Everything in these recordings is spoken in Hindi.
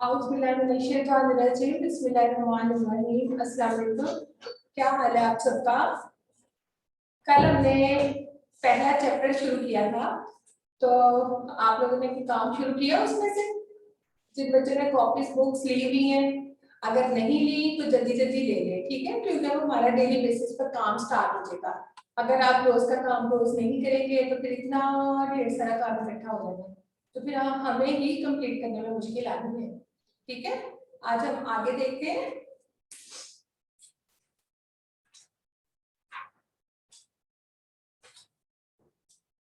बिस्मिल्लाहिर्रहमानिर्रहीम। अस्सलाम वालेकुम। क्या हाल है आप सबका? कल हमने पहला चैप्टर शुरू किया था, तो आप लोगों ने भी काम शुरू किया उसमें से? जिन बच्चों ने कॉपीज बुक्स ली हुई हैं, अगर नहीं ली तो जल्दी जल्दी ले लें, ठीक है? क्योंकि अब हमारा डेली बेसिस पर काम स्टार्ट हो जाएगा। अगर आप रोज का काम रोज नहीं करेंगे तो फिर इतना ढेर सारा काम इकट्ठा हो जाएगा, तो फिर हमें ही कंप्लीट करने में मुश्किल आती है। ठीक है, आज हम आगे देखते हैं।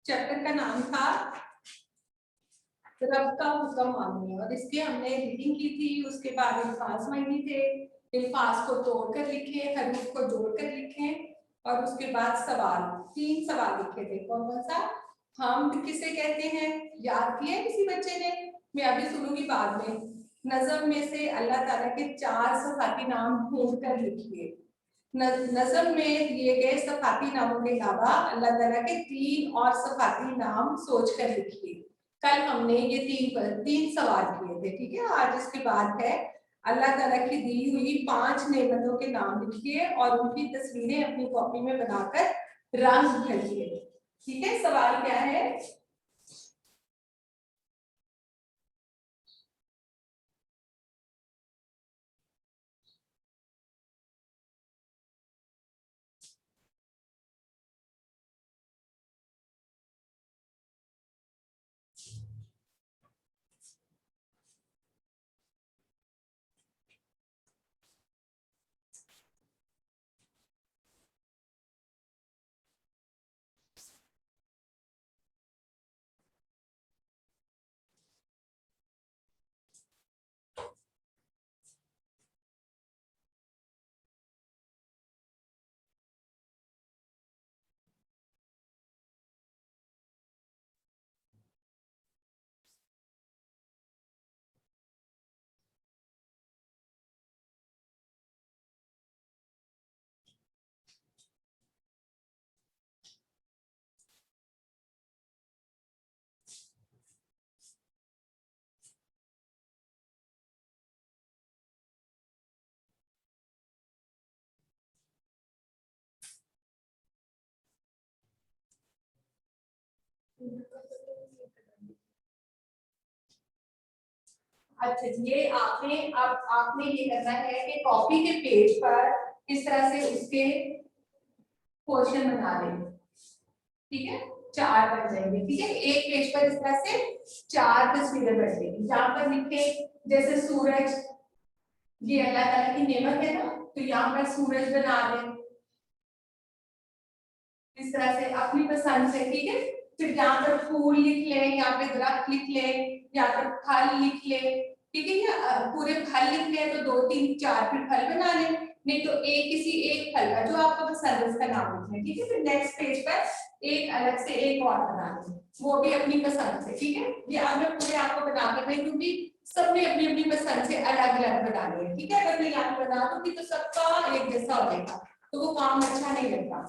चैप्टर का नाम था रब का हुक्म मानिए, और इसके हमने रीडिंग की थी। उसके बाद अल्फाज मायने थे, अल्फाज को तोड़कर लिखे, हरूफ को जोड़कर लिखे, और उसके बाद सवाल, 3 सवाल लिखे थे। कौन कौन सा? हम किसे कहते हैं, याद किया किसी बच्चे ने? मैं अभी सुनूंगी बाद में। नज़म में से अल्लाह ताला के 4 सफाती नाम ढूंढ कर लिखिए। नज़म में दिए गए सफाती नामों के अलावा अल्लाह ताला के 3 और सफाती नाम सोच कर लिखिए। कल हमने ये 3 सवाल किए थे, ठीक है? आज इसके बाद है अल्लाह ताला की दी हुई 5 नेमतों के नाम लिखिए और उनकी तस्वीरें अपनी कॉपी में बनाकर रंग भरिए। ठीक है, सवाल क्या है? अच्छा, ये आपने अब आपने ये करना है कि कॉपी के पेज पर इस तरह से उसके क्वेश्चन बना दें। ठीक है, 4 बन जाएंगे। ठीक है, एक पेज पर इस तरह से 4 तस्वीरें बन जाएंगी। जहां पर लिखे जैसे सूरज, ये अल्लाह ताला की नेमत है ना, तो यहाँ पर सूरज बना दें इस तरह से अपनी पसंद से। ठीक है, फिर यहाँ पर फूल लिख ले, यहाँ पे दरख्त लिख ले, यहाँ पर फल लिख ले। ठीक है, या पूरे फल लिख ले तो 2 3 4 फिर फल बना ले, नहीं तो एक किसी एक फल का जो आपको पसंद है उसका नाम लिख ले। ठीक है, फिर नेक्स्ट पेज पर एक अलग से एक और बना ले, वो भी अपनी पसंद से। ठीक है, ये अब मैं पूरे आपको बना कर रही हूँ क्योंकि सबने अपनी अपनी पसंद से अलग अलग बनानी है। ठीक है, अगर मैं यहाँ बना दूंगी तो सबका एक जैसा हो जाएगा, तो वो काम अच्छा नहीं लगता।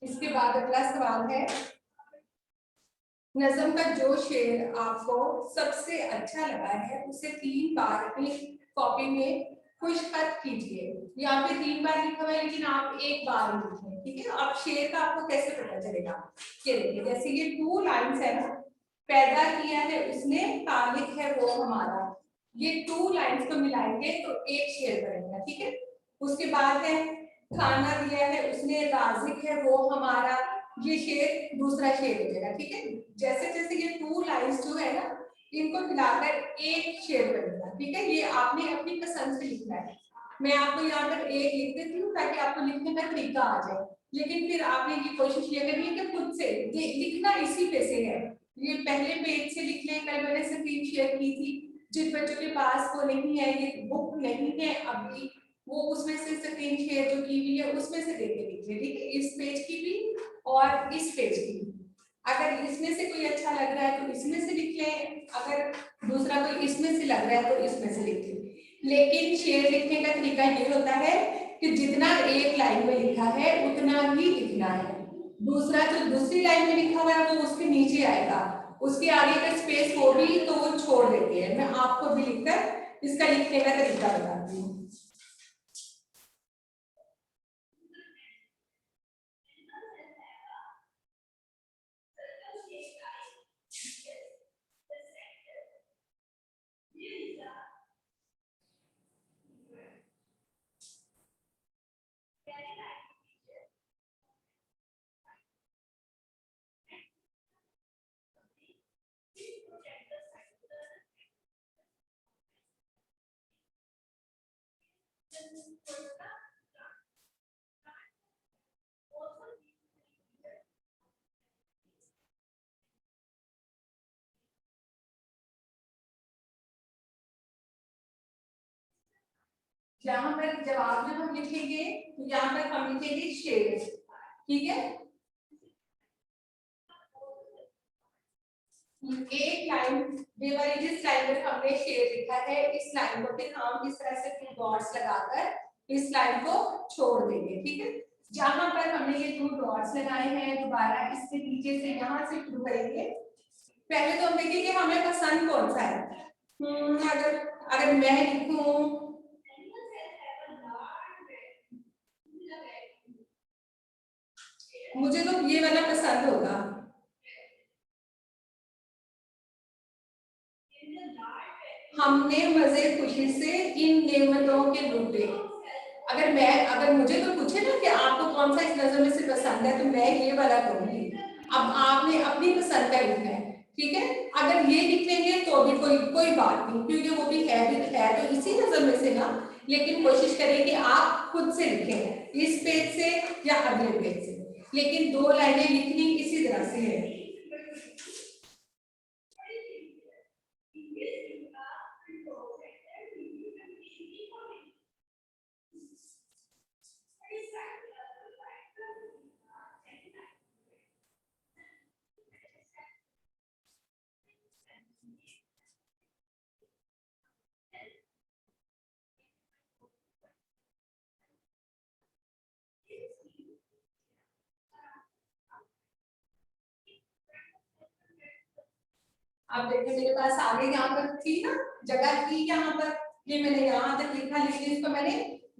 इसके बाद अगला सवाल है, नज़म का जो शेर आपको सबसे अच्छा लगा है उसे 3 बार अपनी कॉपी में खुशखत कीजिए। यहाँ पे 3 बार लिखा हुआ है लेकिन आप 1 बार लिखें। ठीक है, अब शेर का आपको कैसे पता चलेगा? ये देखिए, जैसे ये 2 लाइन्स है ना, पैदा किया है उसने, खालिक है वो हमारा, ये 2 लाइन्स को मिलाएंगे तो एक शेर बनेगा। ठीक है, उसके बाद है खाना दिया है उसने, राज़िक है वो हमारा, ये शेर दूसरा शेर हो जाएगा। ठीक है, जैसे जैसे ये 2 लाइन्स जो है ना, इनको मिलाकर एक शेर बनेगा। ठीक है, ये आपने अपनी पसंद से लिखना है। मैं आपको यहाँ पर एक लिख देती हूँ ताकि आपको लिखने का तरीका आ जाए, लेकिन फिर आपने ये कोशिश ये करनी है कि खुद से ये लिखना इसी पे से है। ये पहले पेज से लिख लें, कल मैंने स्क्रीन शेयर की थी, जिन बच्चों के पास वो नहीं है, ये बुक नहीं है अभी, वो उसमें से स्क्रीन शेयर जो की हुई है उसमें से देख के लिख लें, ठीक है, इस पेज की भी और इस पेज की भी। अगर इसमें से कोई अच्छा लग रहा है तो इसमें से लिख लें, अगर दूसरा कोई इसमें से लग रहा है तो इसमें से लिख लें। लेकिन शेर लिखने का तरीका ये होता है कि जितना एक लाइन में लिखा है उतना ही लिखना है, दूसरा जो दूसरी लाइन में लिखा हुआ है वो उसके नीचे आएगा, उसके आगे का स्पेस होगी तो वो छोड़ देते हैं। मैं आपको भी लिखकर इसका लिखने का तरीका बताती हूँ। यहाँ पर जवाब जब हम लिखेंगे तो यहाँ पर हम लिखेंगे शेर, ठीक है। एक लाइन वाली जिस लाइन पर हमने शेर लिखा है, इस लाइन को फिर हम इस तरह से टू डॉट्स लगाकर इस लाइन को छोड़ देंगे, ठीक है। जहां पर हमने ये टू डॉट्स लगाए हैं दोबारा इसके नीचे से यहाँ से शुरू करेंगे। पहले तो हम देखेंगे हमें पसंद कौन सा है। अगर अगर मैं लिखूं, मुझे तो ये वाला पसंद होगा। हमने मजे खुशी से इन नेमतों के लूटे। अगर मुझे तो पूछे ना कि आपको कौन सा इस नजर में से पसंद है तो मैं ये वाला कहूंगी। अब आपने अपनी पसंद का लिखना है, ठीक है। अगर ये लिख लेंगे तो भी कोई बात नहीं, क्योंकि वो भी है तो इसी नजर में से ना, लेकिन कोशिश करें कि आप खुद से लिखें, इस पेज से या अगले पेज से, लेकिन दो लाइनें लिखनी इसी तरह से है। आप देखिए मेरे पास आगे यहाँ पर थी ना जगह थी यहाँ पर, ये मैंने यहाँ तक लिखा, लेकिन इसको मैंने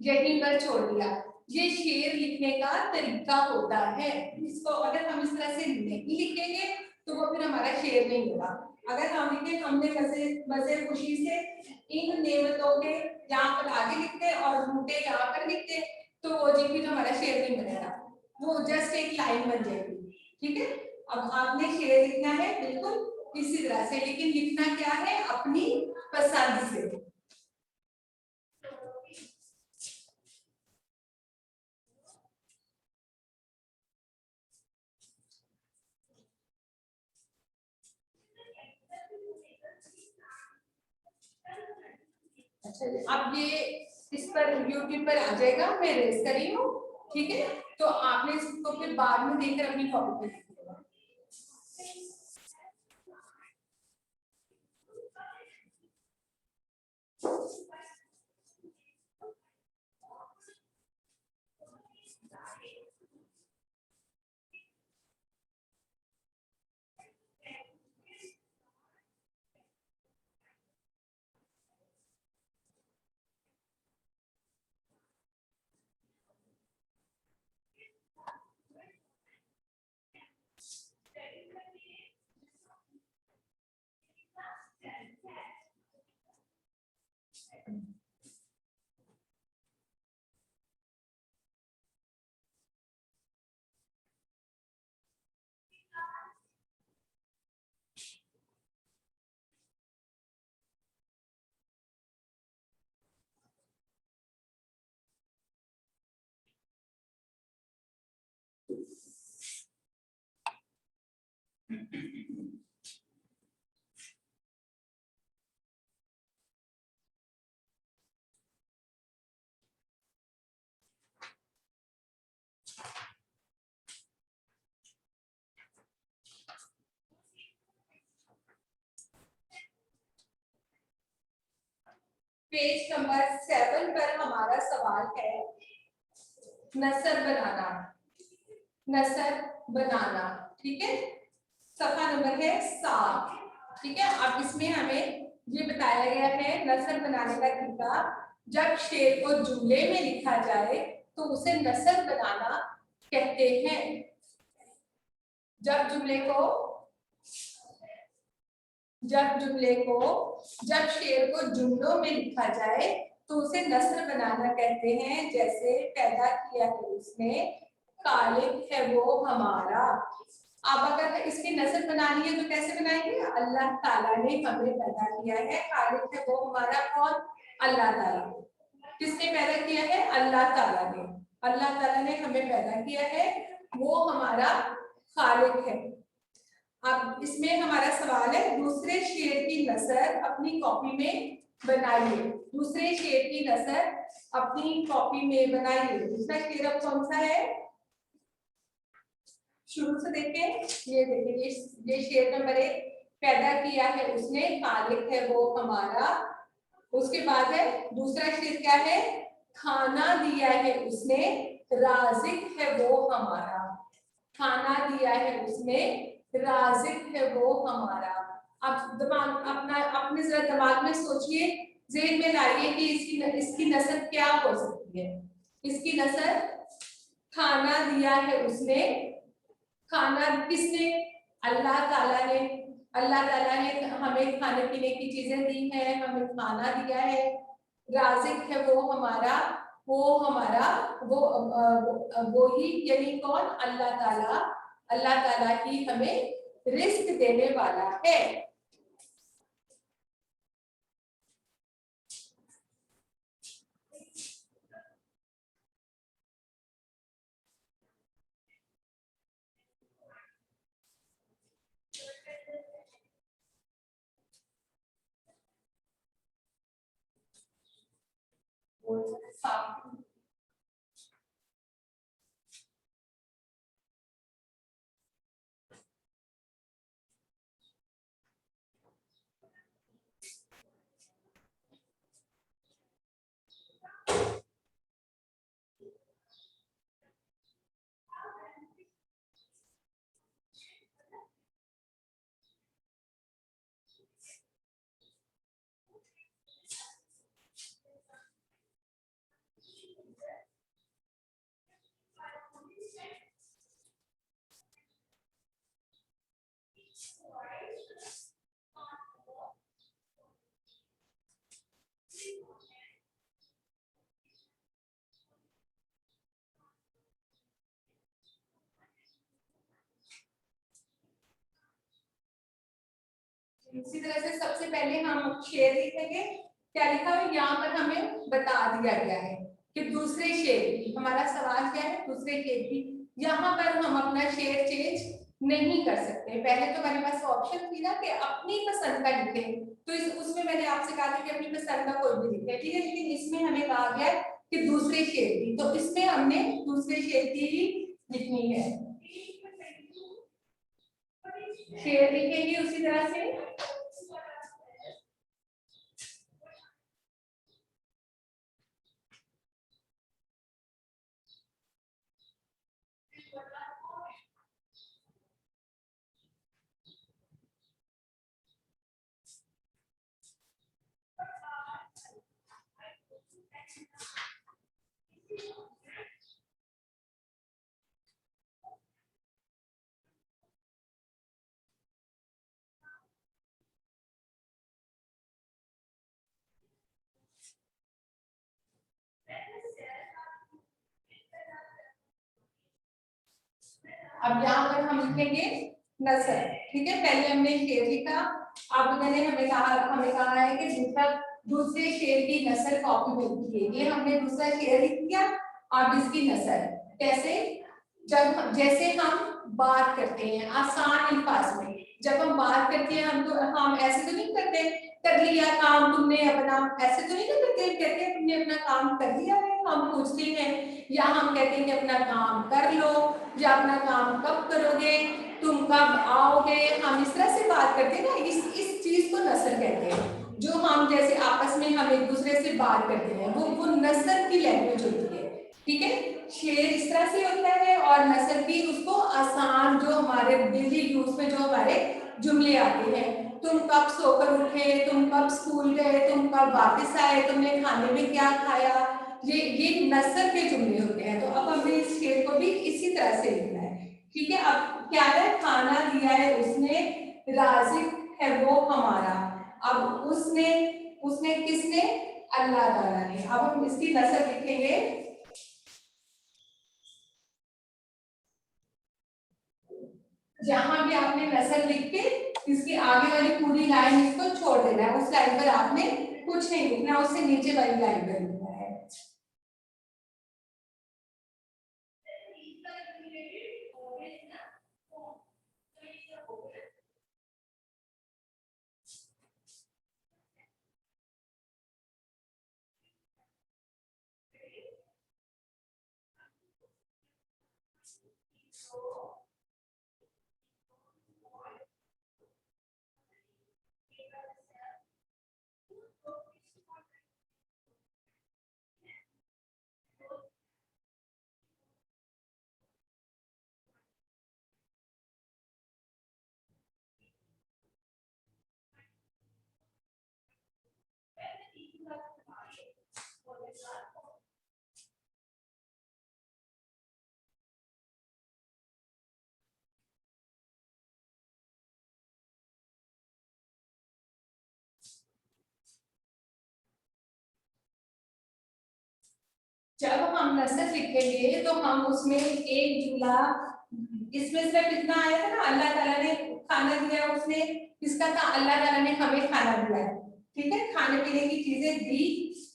यहीं पर छोड़ दिया। ये शेर लिखने का तरीका होता है, इसको अगर हम इस तरह से नहीं लिखेंगे तो वो फिर हमारा शेर नहीं होगा। अगर हम लिखे हमने मजे मजे खुशी से इन नेमतों के यहाँ पर आगे लिखते और बूटे यहाँ पर लिखते तो वो जी फिर हमारा शेर नहीं बनेगा, वो जस्ट एक लाइन बन जाएगी, ठीक है। अब आपने शेर लिखना है बिल्कुल इसी तरह से, लेकिन लिखना क्या है अपनी पसंद से। अच्छा अब ये इस पर YouTube पर आ जाएगा, मैं रेस कर रही हूँ, ठीक है। तो आपने इसको फिर बाद में देखकर अपनी कॉपी पे पेज नंबर 7 पर हमारा सवाल है नसर बनाना। नसर बनाना, ठीक है, सफा नंबर है 7। ठीक है, अब इसमें हमें ये बताया गया है नसर बनाने का तरीका। जब शेर को जुमले में लिखा जाए तो उसे नसर बनाना कहते हैं। जब शेर को जुमलों में लिखा जाए तो उसे नस्र बनाना कहते हैं। जैसे पैदा किया है उसने, खालिक है वो हमारा। अब अगर इसकी नस्र बनानी है तो कैसे बनाएंगे? अल्लाह ताला ने हमें पैदा किया है, खालिक है वो हमारा। कौन? अल्लाह ताला। किसने पैदा किया है? अल्लाह ताला ने। अल्लाह ताला ने हमें पैदा किया है, वो हमारा खालिक है। अब इसमें हमारा सवाल है दूसरे शेर की नसर अपनी कॉपी में बनाइए। दूसरे शेर की नसर अपनी कॉपी में बनाइए। दूसरा शेर अब कौन सा है? शुरू से देखें, ये देखिए, ये शेर नंबर 1। पैदा किया है उसने, खालिक है वो हमारा। उसके बाद है दूसरा शेर क्या है? खाना दिया है उसने, राजिक है वो हमारा। खाना दिया है उसने, राजिक है वो हमारा। अब दिमाग अपने जरा दिमाग में सोचिए, ज़हन में लाइए कि इसकी नस्ल क्या हो सकती है। इसकी नस्ल, खाना दिया है उसने, खाना किसने? अल्लाह ताला ने। अल्लाह ताला ने हमें खाने पीने की चीजें दी हैं, हमें खाना दिया है। राजिक है वो हमारा, वो ही, यानी कौन? अल्लाह ताला। अल्लाह ताला ही हमें रिस्क देने वाला है। इसी तरह से सबसे पहले हम शेर लिखेंगे। क्या लिखा है यहाँ पर? हमें बता दिया गया है कि दूसरे शेर की, हमारा सवाल क्या है? दूसरे शेर की। यहाँ पर हम अपना शेर चेंज नहीं कर सकते। पहले तो हमारे पास ऑप्शन थी ना कि अपनी पसंद का लिखें, तो उसमें मैंने आपसे कहा था कि अपनी पसंद का कोई भी लिखे, ठीक है। लेकिन इसमें हमें कहा गया कि दूसरे शेर की, तो इसमें हमने दूसरे शेर की ही लिखनी है। शेर लिखेंगे उसी तरह से। अब यहाँ पर हम लिखेंगे नसर, ठीक है। पहले हमने शेर लिखा, अब हमें कहा है कि दूसरे शेर की नसर कॉपी में लिखिए। ये हमने दूसरा शेर लिख दिया। अब इसकी नसर कैसे? जैसे हम बात करते हैं आसान अल्फाज में। जब हम बात करते हैं हम ऐसे तो नहीं करते कर लिया काम तुमने अपना, ऐसे तो नहीं ना करते, कहते हैं तुमने अपना काम कर लिया है, हम पूछते हैं, या हम कहते हैं कि अपना काम कर लो, या अपना काम कब करोगे, तुम कब आओगे, हम इस तरह से बात करते हैं ना, इस चीज को नसर कहते हैं। जो हम जैसे आपस में हम एक दूसरे से बात करते हैं वो नसर की लैंग्वेज होती है, ठीक है। शेर इस तरह से होता है और नसर की उसको आसान जो हमारे डेली यूज में जो हमारे जुमले आते हैं, तुम कब सोकर उठे, तुम कब स्कूल गए, तुम कब वापस आए, तुमने खाने में क्या खाया, ये नसर के जुमले होते हैं। तो अब हमें इस शेर को भी इसी तरह से लिखना है, ठीक है। अब क्या है, खाना दिया है उसने, राज़िक है वो हमारा। अब उसने उसने किसने, अल्लाह ताला ने। अब हम इसकी नसर लिखेंगे, जहां भी आपने नसर लिख के इसकी आगे वाली पूरी लाइन इसको छोड़ देना है, उस लाइन पर आपने कुछ नहीं लिखना, उससे नीचे वाली लाइन पर लिखना है। जब हम नसर लिखेंगे तो हम उसमें एक जुमला, इसमें सिर्फ इतना आया था ना, अल्लाह ताला ने खाना दिया, उसने किसका था, अल्लाह ताला ने हमें खाना दिया है, ठीक है, खाने पीने की चीजें दी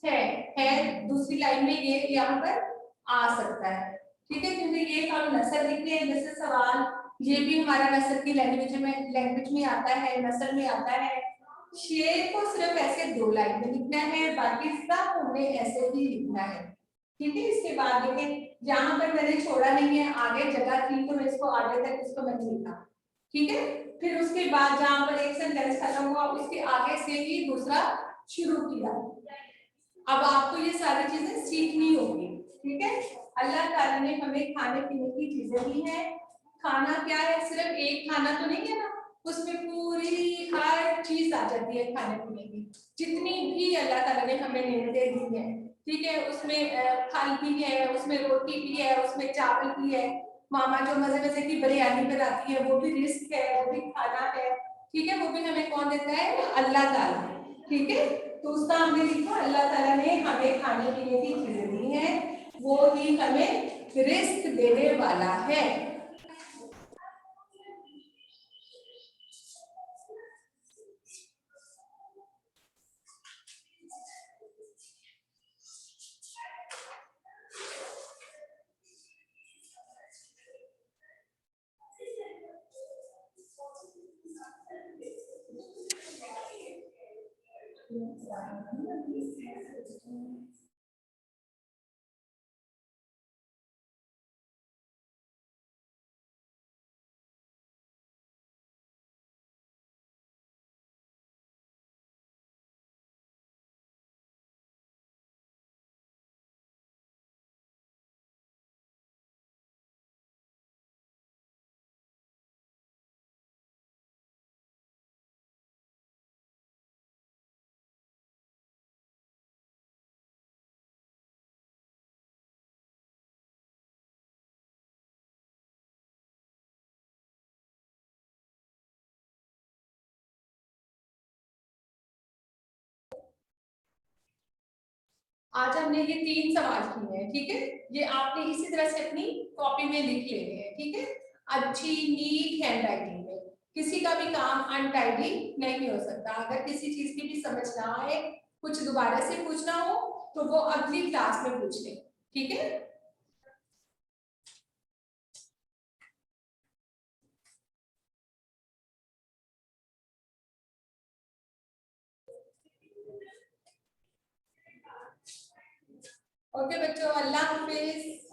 है दूसरी लाइन में ये यहाँ पर आ सकता है, ठीक है, क्योंकि ये हम नसर लिखते हैं जैसे सवाल, ये भी हमारा नसर की लैंग्वेज में आता है, नसर में आता है। शेर को सिर्फ ऐसे दो लाइन में लिखना है, बाकी सब हमें ऐसे ही लिखना है, ठीक है। इसके बाद देखें, यहाँ पर मैंने छोड़ा नहीं है, आगे जगह थी तो मैं इसको आगे तक इसको मैंने लिखा, ठीक है। फिर उसके बाद जहाँ पर एक सेंटेंस खत्म हुआ उसके आगे से ही दूसरा शुरू किया। अब आपको ये सारी चीजें सीखनी होगी, ठीक है। अल्लाह ताला ने हमें खाने पीने की चीजें दी हैं। खाना क्या है, सिर्फ एक खाना तो नहीं है ना, उसमें पूरी हर चीज आ जाती है खाने पीने की, जितनी भी अल्लाह ताला ने हमें नेमतें दी हैं, ठीक है। उसमें फल भी है, उसमें रोटी भी है, उसमें चावल भी है, मामा जो मजे मजे की बिरयानी बनाती है वो भी रिस्क है, वो भी खाना है, ठीक है। वो भी हमें कौन देता है, अल्लाह ताला, ठीक है। तो उसका हमने लिखा, अल्लाह ताला ने हमें खाने पीने की चीजें दी हैं, वो ही हमें रिस्क देने वाला है। आज हमने ये 3 सवाल किए हैं, ठीक है। ये आपने इसी तरह से अपनी कॉपी में लिख लेने हैं, ठीक है। अच्छी नीट हैंड राइटिंग में, किसी का भी काम अनटाइडी नहीं हो सकता। अगर किसी चीज की भी समझ ना आए, कुछ दोबारा से पूछना हो तो वो अगली क्लास में पूछ ले, ठीक है। ओके बच्चों, अल्लाह हाफिज।